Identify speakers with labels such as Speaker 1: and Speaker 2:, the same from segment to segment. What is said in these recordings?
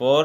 Speaker 1: 4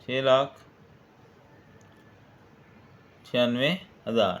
Speaker 1: 6,96,000.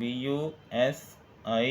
Speaker 1: BUSI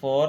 Speaker 1: 4،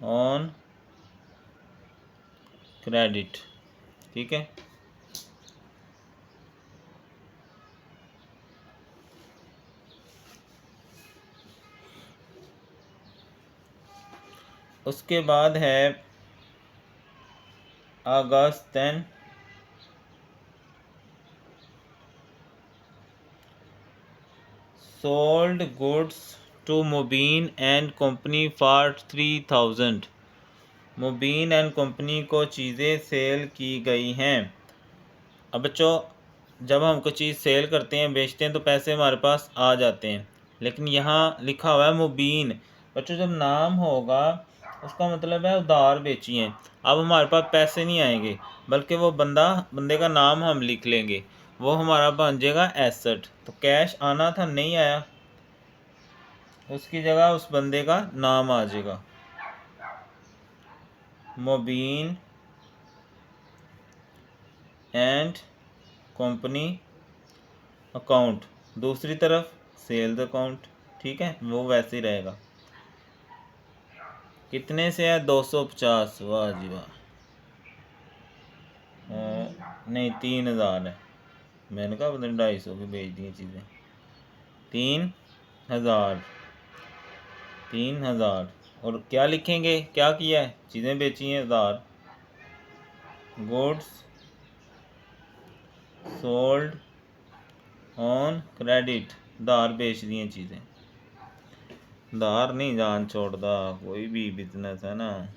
Speaker 1: on credit, ठीक है। उसके बाद है August then sold goods to Mobeen and Company for 3000। Mubeen and company को चीज़ें सेल की गई हैं। अब बच्चों, जब हम कोई चीज़ सेल करते हैं, बेचते हैं, तो पैसे हमारे पास आ जाते हैं, लेकिन यहाँ लिखा हुआ है मुबीन। बच्चों, जब नाम होगा उसका मतलब है उधार बेची हैं। अब हमारे पास पैसे नहीं आएंगे, बल्कि वो बंदे का नाम हम लिख लेंगे, वो हमारा बन जाएगा एसेट। तो कैश आना था, नहीं आया, उसकी जगह उस बंदे का नाम आ जाएगा, मुबीन एंड कंपनी अकाउंट। दूसरी तरफ सेल्स अकाउंट, ठीक है, वो वैसे ही रहेगा। कितने से है? 250। वाह जी वाह। नहीं, 3000 है। मैंने कहा पता नहीं 250 की बेच दी चीज़ें। 3000, 3000। और क्या लिखेंगे? क्या किया है? चीज़ें बेची हैं 1000। गुड्स सोल्ड ऑन क्रेडिट, उधार बेच दी हैं चीज़ें। उधार नहीं जान छोड़ता, कोई भी बिजनेस है ना,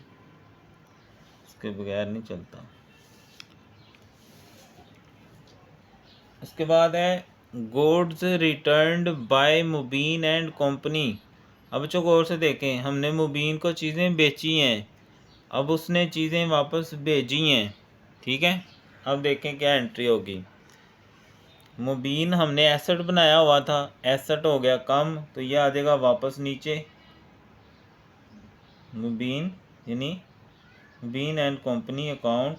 Speaker 1: इसके बगैर नहीं चलता। उसके बाद है goods returned by Mubeen and company. अब बच्चों गौर से देखें, हमने मुबीन को चीज़ें बेची हैं, अब उसने चीज़ें वापस भेजी हैं, ठीक है। अब देखें क्या एंट्री होगी। मुबीन हमने एसेट बनाया हुआ था, एसेट हो गया कम, तो ये आ जाएगा वापस नीचे। मुबीन यानी मुबीन एंड कंपनी अकाउंट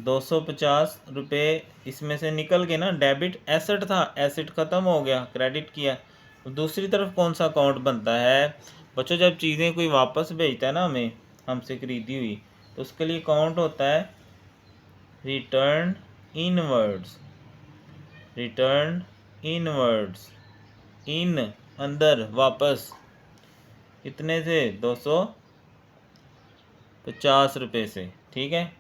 Speaker 1: 250 रुपये इसमें से निकल के ना, डेबिट एसेट था, एसेट ख़त्म हो गया, क्रेडिट किया। दूसरी तरफ कौन सा अकाउंट बनता है बच्चों? जब चीज़ें कोई वापस भेजता है ना हमें, हमसे खरीदी हुई, तो उसके लिए अकाउंट होता है रिटर्न इनवर्ड्स। रिटर्न इनवर्ड्स, इन अंदर, वापस। कितने से? 250 रुपये से, ठीक है।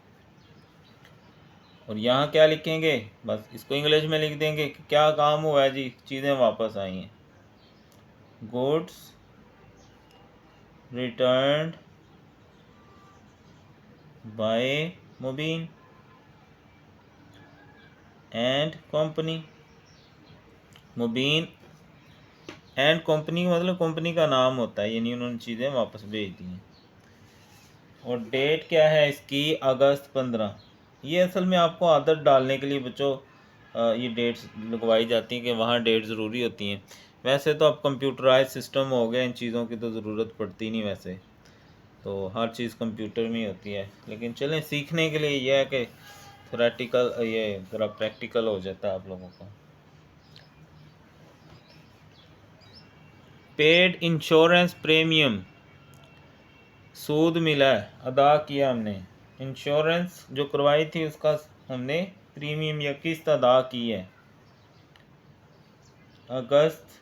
Speaker 1: और यहाँ क्या लिखेंगे? बस इसको इंग्लिश में लिख देंगे कि क्या काम हुआ है जी, चीज़ें वापस आई हैं। Goods returned by Mubeen and company. Mubeen and company मतलब कंपनी का नाम होता है, यानी उन्होंने चीज़ें वापस भेज दी हैं। और डेट क्या है इसकी? अगस्त 15। ये असल में आपको आदत डालने के लिए बच्चों ये डेट्स लगवाई जाती हैं कि वहाँ डेट ज़रूरी होती हैं। वैसे तो अब कंप्यूटराइज सिस्टम हो गया, इन चीज़ों की तो ज़रूरत पड़ती नहीं वैसे, तो हर चीज़ कंप्यूटर में ही होती है। लेकिन चलें, सीखने के लिए यह है कि थ्योरेटिकल ये ज़रा प्रैक्टिकल हो जाता है आप लोगों का। पेड इंश्योरेंस प्रीमियम, सूद मिला है, अदा किया हमने। इंश्योरेंस जो करवाई थी उसका हमने प्रीमियम या किस्त अदा की है। अगस्त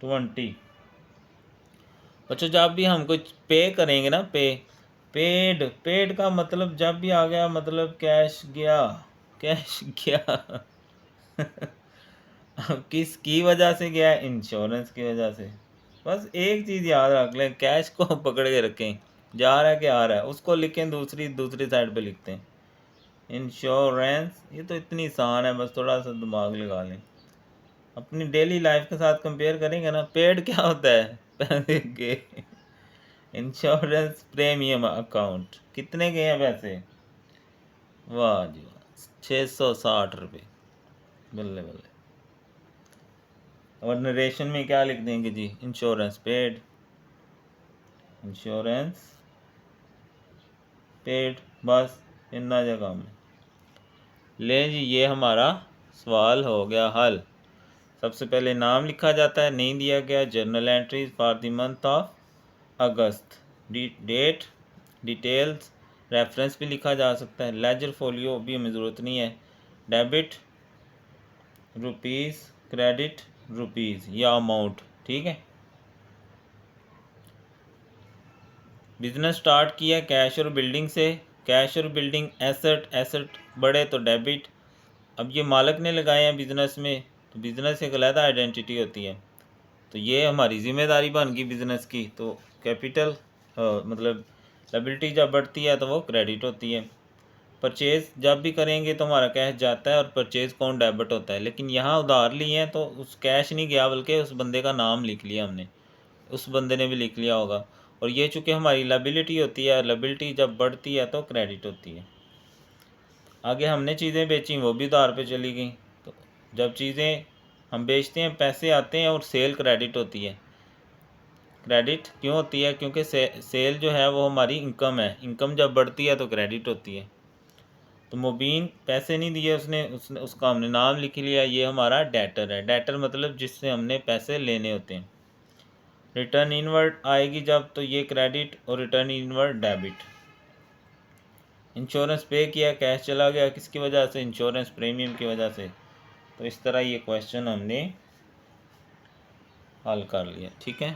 Speaker 1: 20। अच्छा, जब भी हम कुछ पे करेंगे ना, पेड, पेड का मतलब जब भी आ गया, मतलब कैश गया, कैश गया। किस की वजह से गया? इंश्योरेंस की वजह से। बस एक चीज़ याद रख लें, कैश को पकड़ के रखें, जा रहा है कि आ रहा है, उसको लिखें, दूसरी साइड पे लिखते हैं इंश्योरेंस। ये तो इतनी आसान है, बस थोड़ा सा दिमाग लगा लें। अपनी डेली लाइफ के साथ कंपेयर करेंगे ना, पेड क्या होता है? पैसे के। इंश्योरेंस प्रीमियम अकाउंट, कितने के हैं पैसे? वाह जी वाह, 660 रुपये। बल्ले बल्ले। और नरेशन में क्या लिख देंगे जी? इंश्योरेंस पेड, इंश्योरेंस पेड, बस इतना जगह में। ले जी, ये हमारा सवाल हो गया हल। सबसे पहले नाम लिखा जाता है, नहीं दिया गया, journal entries for the month of August. Date, details, reference भी लिखा जा सकता है। लेजर फोलियो भी हमें ज़रूरत नहीं है। डेबिट रुपीज़, क्रेडिट रुपीज़ या अमाउंट, ठीक है। बिजनेस स्टार्ट किया कैश और बिल्डिंग से। कैश और बिल्डिंग एसेट, एसेट बढ़े तो डेबिट। अब ये मालिक ने लगाए हैं बिज़नेस में, तो बिज़नेस एक अलग आइडेंटिटी होती है, तो ये हमारी ज़िम्मेदारी बन गई बिज़नेस की। तो कैपिटल मतलब लायबिलिटी जब बढ़ती है तो वो क्रेडिट होती है। परचेज़ जब भी करेंगे तो हमारा कैश जाता है और परचेज़ अकाउंट डेबिट होता है। लेकिन यहाँ उधार लिए हैं तो उस कैश नहीं गया, बल्कि उस बंदे का नाम लिख लिया हमने, उस बंदे ने भी लिख लिया होगा। और ये चूँकि हमारी लायबिलिटी होती है, लायबिलिटी जब बढ़ती है तो क्रेडिट होती है। आगे हमने चीज़ें बेची, वो भी उधार पे चली गई। तो जब चीज़ें हम बेचते हैं पैसे आते हैं और सेल क्रेडिट होती है। क्रेडिट क्यों होती है? क्योंकि सेल जो है वो हमारी इनकम है, इनकम जब बढ़ती है तो क्रेडिट होती है। तो मुबीन पैसे नहीं दिए, उसने उसका हमने नाम लिख लिया, ये हमारा डेटर है। डेटर मतलब जिससे हमने पैसे लेने होते हैं। रिटर्न इनवर्ड आएगी जब, तो ये क्रेडिट, और रिटर्न इनवर्ड डेबिट। इंश्योरेंस पे किया, कैश चला गया, किसकी वजह से? इंश्योरेंस प्रीमियम की वजह से। तो इस तरह ये क्वेश्चन हमने हल कर लिया, ठीक है।